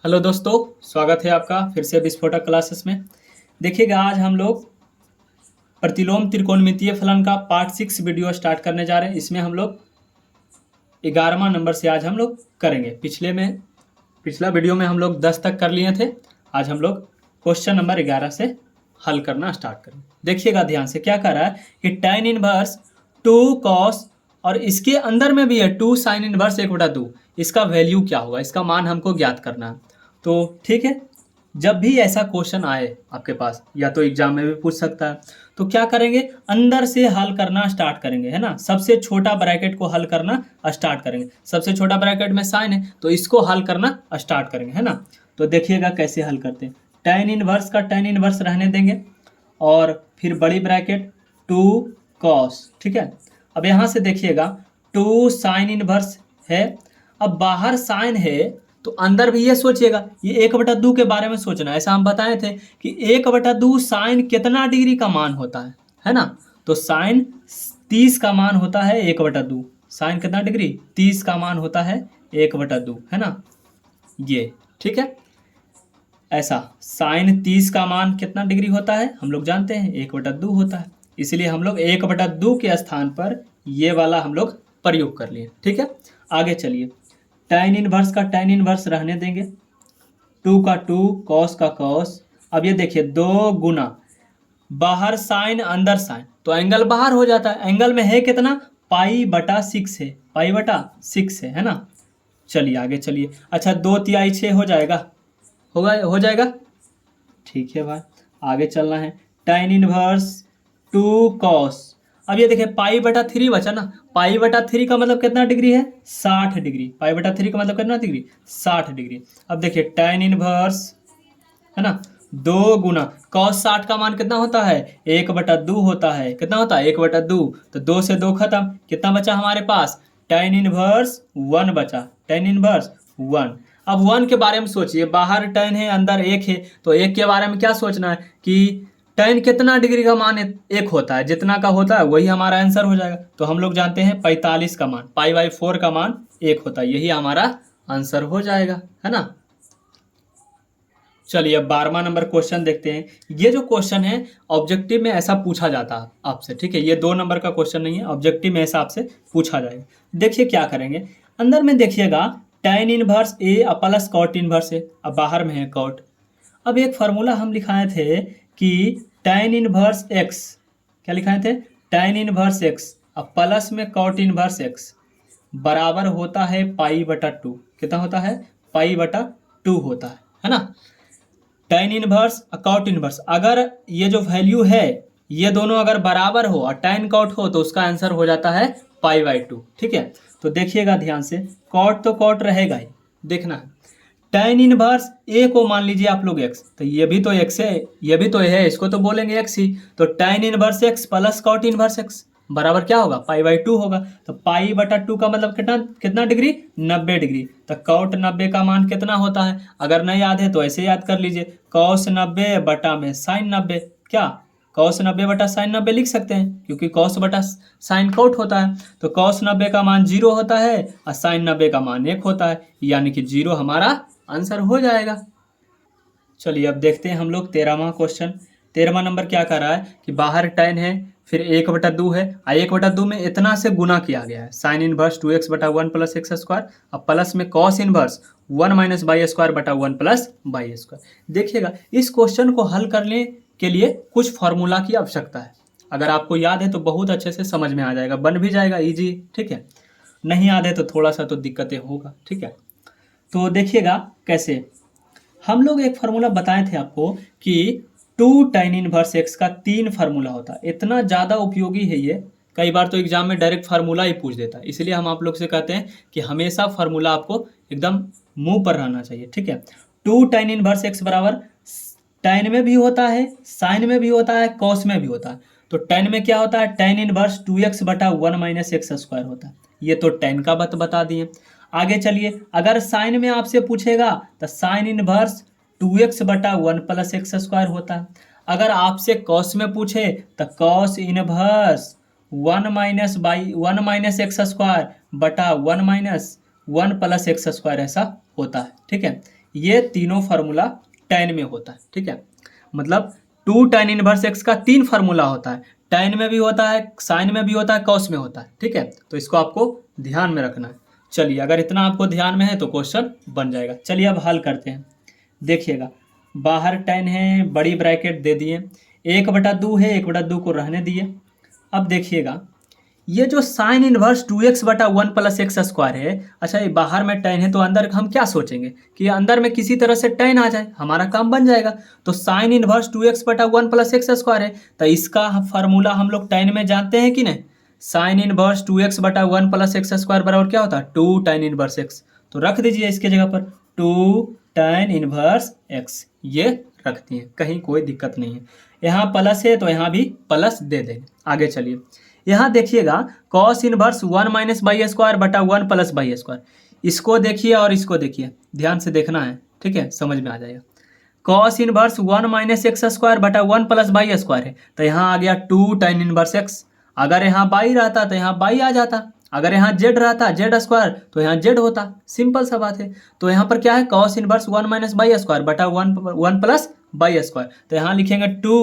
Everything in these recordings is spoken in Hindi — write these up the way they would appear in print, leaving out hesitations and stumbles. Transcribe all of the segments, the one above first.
हेलो दोस्तों, स्वागत है आपका फिर से विस्फोटक क्लासेस में। देखिएगा, आज हम लोग प्रतिलोम त्रिकोणमितीय फलन का पार्ट 6 वीडियो स्टार्ट करने जा रहे हैं। इसमें हम लोग 11वां नंबर से आज हम लोग करेंगे। पिछला वीडियो में हम लोग 10 तक कर लिए थे। आज हम लोग क्वेश्चन नंबर 11 से हल करना स्टार्ट करेंगे। देखिएगा ध्यान से, क्या कर रहा है कि tan इनवर्स 2 कॉस और इसके अंदर में भी है 2 साइन इनवर्स 1/2। इसका वैल्यू क्या होगा, इसका मान हमको ज्ञात करना है। तो ठीक है, जब भी ऐसा क्वेश्चन आए आपके पास, या तो एग्जाम में भी पूछ सकता है, तो क्या करेंगे, अंदर से हल करना स्टार्ट करेंगे, है ना। सबसे छोटा ब्रैकेट को हल करना स्टार्ट करेंगे। सबसे छोटा ब्रैकेट में साइन है तो इसको हल करना स्टार्ट करेंगे, है ना। तो देखिएगा कैसे हल करते हैं। tan इनवर्स का tan इनवर्स रहने देंगे और फिर बड़ी ब्रैकेट 2 cos, ठीक है। अब यहाँ से देखिएगा 2 साइन इनवर्स है। अब बाहर साइन है तो अंदर भी ये सोचिएगा, ये 1/2 के बारे में सोचना है। ऐसा हम बताए थे कि 1/2 साइन कितना डिग्री का मान होता है ना। तो साइन 30 का मान होता है 1/2। साइन कितना डिग्री, 30 का मान होता है 1/2, है ना। ये ठीक है, ऐसा साइन 30 का मान कितना डिग्री होता है हम लोग जानते हैं, 1/2 होता है। इसलिए हम लोग 1/2 के स्थान पर ये वाला हम लोग प्रयोग कर लिए, ठीक है। आगे चलिए, tan इनवर्स का tan इनवर्स रहने देंगे, 2 का 2, cos का cos। अब ये देखिए 2 गुना बाहर साइन अंदर साइन, तो एंगल बाहर हो जाता है। एंगल में है कितना, π/6 है, π/6 है ना। चलिए आगे चलिए। अच्छा, 2 तिहाई 6 हो जाएगा, हो जाएगा, ठीक है भाई। आगे चलना है, tan इनवर्स 2 cos। अब ये देखिए π/3 बचा ना। π/3 का मतलब कितना डिग्री है, 60 डिग्री। π/3 का मतलब कितना डिग्री, 60 डिग्री। अब देखिए tan इनवर्स, है ना, 2 गुना cos 60 का मान कितना होता है, 1/2 होता है। कितना होता है, 1/2। तो 2 से 2 खत्म, कितना बचा हमारे पास, tan इनवर्स 1 बचा, tan इनवर्स 1। अब 1 के बारे में सोचिए, बाहर tan है अंदर 1 है, तो 1 के बारे में क्या सोचना है कि tan कितना डिग्री का मान 1 होता है, जितना का होता है वही हमारा आंसर हो जाएगा। तो हम लोग जानते हैं 45 का मान, π/4 का मान 1 होता है, यही हमारा आंसर हो जाएगा, है ना। चलिए अब 12वां नंबर क्वेश्चन देखते हैं। ये जो क्वेश्चन है ऑब्जेक्टिव में ऐसा पूछा जाता है आपसे, ठीक है। ये 2 नंबर का क्वेश्चन नहीं है, ऑब्जेक्टिव में ऐसा आपसे पूछा जाएगा। देखिए क्या करेंगे, अंदर में देखिएगा tan inverse a plus cot inverse है, अब बाहर में है cot। अब एक फार्मूला हम लिखाए थे कि tan इनवर्स x, क्या लिखाए थे, tan इनवर्स x अब प्लस में cot इनवर्स x बराबर होता है π/2। कितना होता है, π/2 होता है ना। tan इनवर्स और cot इनवर्स, अगर ये जो वैल्यू है ये दोनों अगर बराबर हो और tan cot हो तो उसका आंसर हो जाता है π/2, ठीक है। तो देखिएगा ध्यान से, cot तो cot रहेगा ही, देखना है। tan इनवर्स a को मान लीजिए आप लोग x, तो ये भी तो x है, ये भी तो है, इसको तो बोलेंगे x ही। तो tan inverse x plus cot inverse x बराबर क्या होगा, π/2 होगा। तो π/2 का मतलब कितना कितना डिग्री, 90 डिग्री। तो cot 90 का मान कितना होता है, अगर नहीं याद है तो ऐसे याद कर लीजिए, cos 90 बटा में sin 90, क्या cos 90 बटा sin 90 लिख सकते हैं, क्योंकि cos बटा sin cot होता है। तो cos 90 का मान 0 होता है और sin 90 का मान 1 होता है, यानी कि 0 हमारा आंसर हो जाएगा। चलिए अब देखते हैं हम लोग 13वां क्वेश्चन। 13वां नंबर क्या कर रहा है कि बाहर tan है, फिर 1/2 है, 1/2 में इतना से गुना किया गया है, sine inverse 2x/1 plus x square, अब प्लस में cos inverse 1 minus y square बटा 1 प्लस वाई स्क्वायर। देखिएगा इस क्वेश्चन को हल करने के लिए कुछ फॉर्मूला की आवश्यकता है। अगर आपको याद है तो बहुत अच्छे से समझ में आ जाएगा, बन भी जाएगा ईजी, ठीक है। नहीं याद है तो थोड़ा सा तो दिक्कतें होगा, ठीक है। तो देखिएगा कैसे, हम लोग एक फार्मूला बताए थे आपको कि 2 tan इनवर्स x का 3 फार्मूला होता है। इतना ज़्यादा उपयोगी है ये, कई बार तो एग्जाम में डायरेक्ट फार्मूला ही पूछ देता है। इसलिए हम आप लोग से कहते हैं कि हमेशा फार्मूला आपको एकदम मुंह पर रहना चाहिए, ठीक है। 2 tan इनवर्स x बराबर tan में भी होता है, साइन में भी होता है, कॉस में भी होता है। तो tan में क्या होता है, tan इनवर्स 2x बटा 1 माइनस एक्स स्क्वायर होता है। ये तो tan का बता दिए। आगे चलिए, अगर साइन में आपसे पूछेगा तो साइन इनवर्स 2x बटा 1 प्लस एक्स स्क्वायर होता है। अगर आपसे कॉस में पूछे तो cos inverse 1 minus x square बटा 1 माइनस 1 प्लस एक्स स्क्वायर ऐसा होता है, ठीक है। ये तीनों फार्मूला tan में होता है, ठीक है। मतलब 2 tan इनवर्स x का 3 फार्मूला होता है, tan में भी होता है, साइन में भी होता है, cos में होता है, ठीक है। तो इसको आपको ध्यान में रखना है। चलिए, अगर इतना आपको ध्यान में है तो क्वेश्चन बन जाएगा। चलिए अब हल करते हैं। देखिएगा, बाहर tan है, बड़ी ब्रैकेट दे दिए, 1/2 है, 1/2 को रहने दिए। अब देखिएगा, ये जो साइन इनवर्स 2x/1 + x² है, अच्छा ये बाहर में tan है तो अंदर हम क्या सोचेंगे कि अंदर में किसी तरह से tan आ जाए, हमारा काम बन जाएगा। तो साइन इनवर्स 2x/1 + x² है, तो इसका फार्मूला हम लोग tan में जानते हैं कि नहीं। साइन इनवर्स 2x/1 + x² बराबर क्या होता है, 2 tan इनवर्स x। तो रख दीजिए इसके जगह पर 2 tan इनवर्स x, ये रख दिए, कहीं कोई दिक्कत नहीं है। यहाँ प्लस है तो यहाँ भी प्लस दे देंगे। आगे चलिए, यहाँ देखिएगा cos इनवर्स 1 - y² / 1 + y²। इसको देखिए और इसको देखिए, ध्यान से देखना है, ठीक है, समझ में आ जाएगा। cos इनवर्स 1 - x² / 1 + y² है, तो यहाँ आ गया 2 tan इनवर्स x। अगर यहाँ y रहता तो यहाँ y आ जाता, अगर यहाँ z रहता z² तो यहाँ z होता, सिंपल सा बात है। तो यहाँ पर क्या है, cos इनवर्स 1 - y² / 1 + y², तो यहाँ लिखेंगे 2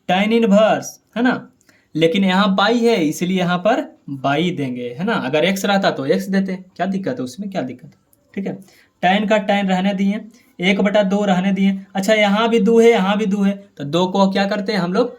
tan इनवर्स, है ना। लेकिन यहाँ बाई है इसलिए यहाँ पर बाई देंगे, है ना। अगर x रहता तो x देते, क्या दिक्कत है उसमें, क्या दिक्कत है, ठीक है। tan का tan रहने दिए, 1/2 रहने दिए। अच्छा यहाँ भी 2 है, यहाँ भी 2 है, तो 2 को क्या करते हैं हम लोग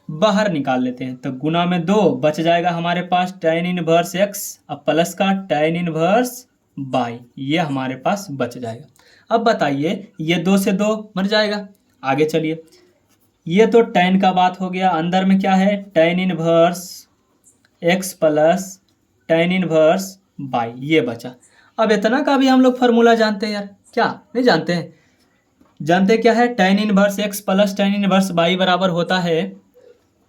बाहर निकाल लेते हैं, तो गुना में 2 बच जाएगा हमारे पास tan इनवर्स x, अब प्लस का tan इनवर्स बाई, ये हमारे पास बच जाएगा। अब बताइए, ये 2 से 2 मर जाएगा। आगे चलिए, ये तो tan का बात हो गया, अंदर में क्या है, tan inverse x plus tan inverse by, ये बचा। अब इतना का भी हम लोग फार्मूला जानते हैं यार, क्या नहीं जानते हैं, जानते क्या है, tan inverse x plus tan inverse by बराबर होता है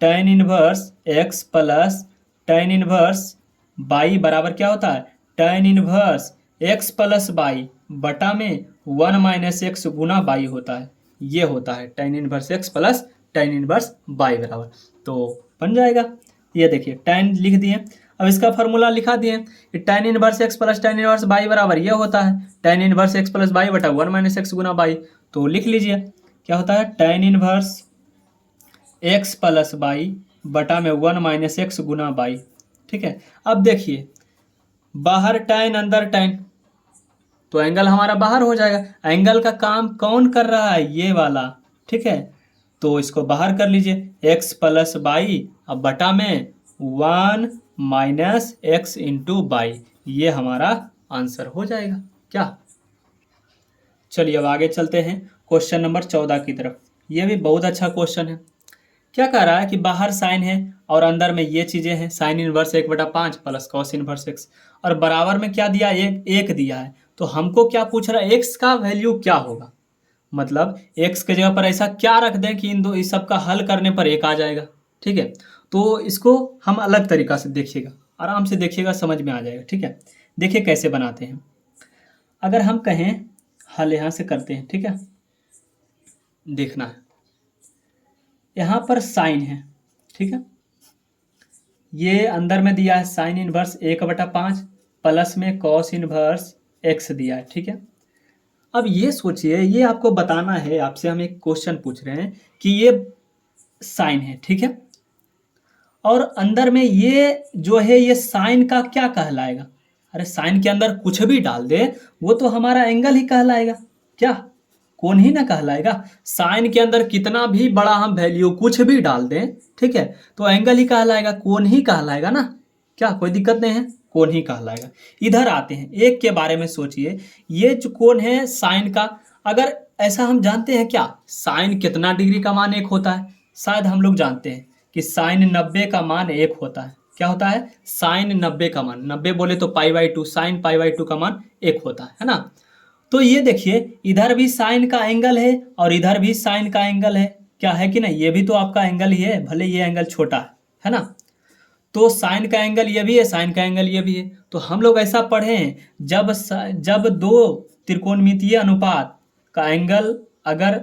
tan inverse x plus tan inverse by बराबर क्या होता है, tan inverse x plus by बटा में 1 - x गुना बाई होता है, ये होता है tan inverse x plus tan inverse by बराबर। तो बन जाएगा, ये देखिए tan लिख दिए। अब इसका फार्मूला लिखा दिए कि tan inverse x plus tan inverse by बराबर ये होता है tan inverse x plus by बटा 1 - x गुना बाई। तो लिख लीजिए क्या होता है, tan inverse x plus by बटा में 1 - x गुना बाई, ठीक है। अब देखिए, बाहर tan अंदर tan, तो एंगल हमारा बाहर हो जाएगा। एंगल का काम कौन कर रहा है, ये वाला, ठीक है। तो इसको बाहर कर लीजिए, x प्लस बाई अब बटा में 1 - x इंटू बाई, ये हमारा आंसर हो जाएगा क्या। चलिए अब आगे चलते हैं क्वेश्चन नंबर 14 की तरफ। ये भी बहुत अच्छा क्वेश्चन है। क्या कह रहा है कि बाहर साइन है और अंदर में ये चीज़ें हैं, sine inverse 1/5 plus cos inverse x, और बराबर में क्या दिया, एक दिया है। तो हमको क्या पूछ रहा है, x का वैल्यू क्या होगा, मतलब x के जगह पर ऐसा क्या रख दें कि इस सब का हल करने पर 1 आ जाएगा, ठीक है। तो इसको हम अलग तरीका से देखिएगा, आराम से देखिएगा, समझ में आ जाएगा, ठीक है। देखिए कैसे बनाते हैं। अगर हम कहें हल यहाँ से करते हैं, ठीक है, देखना है, यहाँ पर साइन है, ठीक है, ये अंदर में दिया है साइन इनवर्स 1/5 प्लस में कॉस इनवर्स x दिया है, ठीक है। अब ये सोचिए, ये आपको बताना है, आपसे हम एक क्वेश्चन पूछ रहे हैं कि ये साइन है, ठीक है, और अंदर में ये जो है ये साइन का क्या कहलाएगा। अरे साइन के अंदर कुछ भी डाल दे वो तो हमारा एंगल ही कहलाएगा, क्या कोण ही ना कहलाएगा। साइन के अंदर कितना भी बड़ा हम वैल्यू कुछ भी डाल दें, ठीक है, तो एंगल ही कहलाएगा, कोण ही कहलाएगा ना, क्या कोई दिक्कत नहीं है, कोण ही कहलाएगा। इधर आते हैं, एक के बारे में सोचिए, ये जो कोण है साइन का, अगर ऐसा हम जानते हैं क्या, साइन कितना डिग्री का मान 1 होता है, शायद हम लोग जानते हैं कि साइन 90 का मान 1 होता है। क्या होता है, साइन 90 का मान, 90 बोले तो π/2, साइन π/2 का मान 1 होता है ना। तो ये देखिए, इधर भी साइन का एंगल है और इधर भी साइन का एंगल है, क्या है कि नहीं, ये भी तो आपका एंगल ही है, भले ये एंगल छोटा है ना। तो साइन का एंगल ये भी है, साइन का एंगल ये भी है। तो हम लोग ऐसा पढ़े हैं, जब दो त्रिकोणमितीय अनुपात का एंगल अगर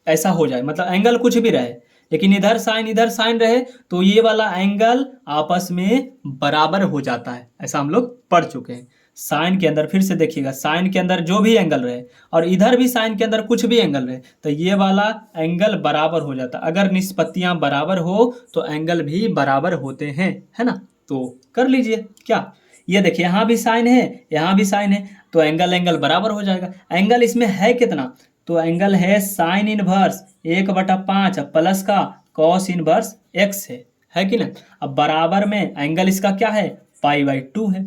ऐसा हो जाए, मतलब एंगल कुछ भी रहे लेकिन इधर साइन रहे, तो ये वाला एंगल आपस में बराबर हो जाता है, ऐसा हम लोग पढ़ चुके हैं। साइन के अंदर फिर से देखिएगा, साइन के अंदर जो भी एंगल रहे और इधर भी साइन के अंदर कुछ भी एंगल रहे तो ये वाला एंगल बराबर हो जाता। अगर निष्पत्तियां बराबर हो तो एंगल भी बराबर होते हैं, है ना। तो कर लीजिए क्या, ये देखिए यहाँ भी साइन है यहाँ भी साइन है, तो एंगल एंगल बराबर हो जाएगा। एंगल इसमें है कितना, तो एंगल है साइन इनवर्स 1/5 प्लस का कॉस इनवर्स एक्स है कि ना। अब बराबर में एंगल इसका क्या है, π/2 है।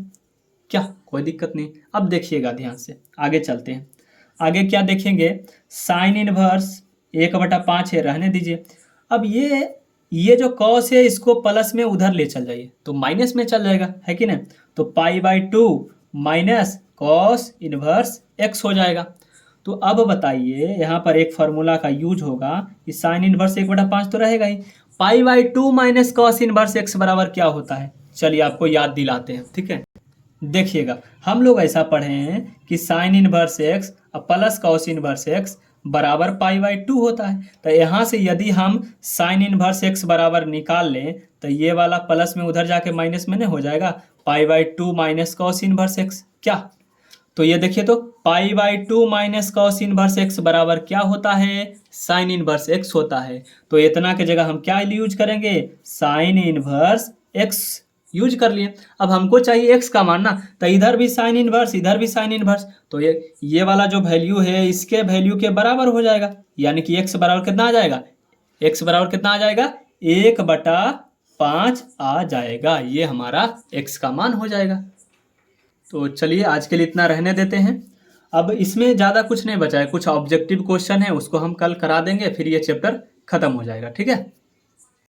क्या कोई दिक्कत नहीं। अब देखिएगा ध्यान से, आगे चलते हैं। आगे क्या देखेंगे, साइन इनवर्स 1/5 है, रहने दीजिए। अब ये जो कॉस है इसको प्लस में उधर ले चल जाइए तो माइनस में चल जाएगा, है कि ना। तो π/2 माइनस कॉस इनवर्स एक्स हो जाएगा। तो अब बताइए यहाँ पर एक फार्मूला का यूज होगा कि साइन इनवर्स 1/5 तो रहेगा ही, π/2 माइनस कॉस इनवर्स एक्स बराबर क्या होता है। चलिए आपको याद दिलाते हैं, ठीक है। देखिएगा हम लोग ऐसा पढ़े हैं कि sine inverse x plus cos inverse x बराबर π/2 होता है। तो यहाँ से यदि हम साइन इनवर्स एक्स बराबर निकाल लें तो ये वाला प्लस में उधर जाके माइनस में नहीं हो जाएगा, π/2 माइनस कॉस इनवर्स एक्स। क्या, तो ये देखिए तो π/2 माइनस कॉस इनवर्स एक्स बराबर क्या होता है, साइन इनवर्स एक्स होता है। तो इतना के जगह हम क्या यूज करेंगे, साइन इनवर्स एक्स यूज कर लिए। अब हमको चाहिए एक्स का मान ना, तो इधर भी साइन इनवर्स इधर भी साइन इनवर्स, तो ये वाला जो वैल्यू है इसके वैल्यू के बराबर हो जाएगा, यानी कि एक्स बराबर कितना आ जाएगा, एक्स बराबर कितना आ जाएगा, 1/5 आ जाएगा। ये हमारा एक्स का मान हो जाएगा। तो चलिए आज के लिए इतना रहने देते हैं। अब इसमें ज़्यादा कुछ नहीं बचा है, कुछ ऑब्जेक्टिव क्वेश्चन है उसको हम कल करा देंगे, फिर ये चैप्टर खत्म हो जाएगा, ठीक है।